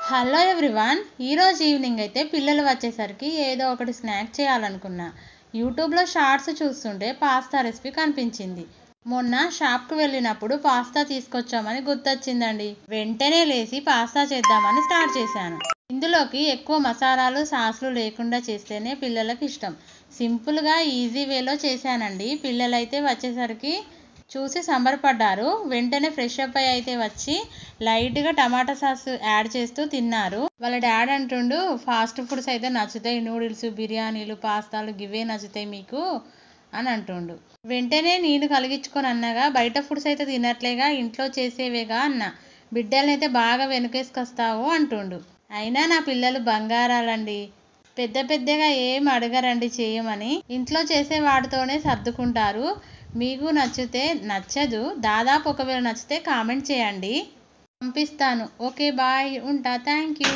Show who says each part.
Speaker 1: Hello everyone, ఈరోజు evening అయితే పిల్లలు వచ్చేసరికి ఏదో ఒకటి స్నాక్ చేయాలనుకున్నా. యూట్యూబ్లో షార్ట్స్ చూస్తుంటే పాస్తా రెసిపీ కనిపించింది. మొన్న షాప్కి వెళ్ళినప్పుడు పాస్తా తీసుకొచ్చామని గుర్తొచ్చిందండి. వెంటనే లేచి పాస్తా చేద్దామని స్టార్ట్ చేశాను. ఇందులోకి ఎక్కువ మసాలాలు సాసులు లేకుండా చేస్తేనే పిల్లలకి ఇష్టం. సింపుల్గా ఈజీ వేలో చేశానండి. పిల్లలైతే వచ్చేసరికి చూసి సంబరపడ్డారు. వెంటనే ఫ్రెష్ అప్ అయ్యి అయితే వచ్చి లైట్గా టమాటా సాస్ యాడ్ చేస్తూ తిన్నారు. వాళ్ళ డాడ్ అంటుండు, ఫాస్ట్ ఫుడ్స్ అయితే నచ్చుతాయి, నూడిల్స్, బిర్యానీలు, పాస్తాలు గివే నచ్చుతాయి మీకు అని అంటుండు. వెంటనే నేను కలిగించుకొని అన్నగా, బయట ఫుడ్స్ అయితే తినట్లేగా, ఇంట్లో చేసేవేగా అన్న. బిడ్డలనైతే బాగా వెనుకేసుకొస్తావు అంటుండు. అయినా నా పిల్లలు బంగారాలండి. పెద్ద పెద్దగా ఏం అడగరండి చేయమని. ఇంట్లో చేసే వాటితోనే సర్దుకుంటారు. మీకు నచ్చదు దాదాపు, ఒకవేళ నచ్చితే కామెంట్ చేయండి, పంపిస్తాను. ఓకే బాయ్, ఉంటా. Thank you.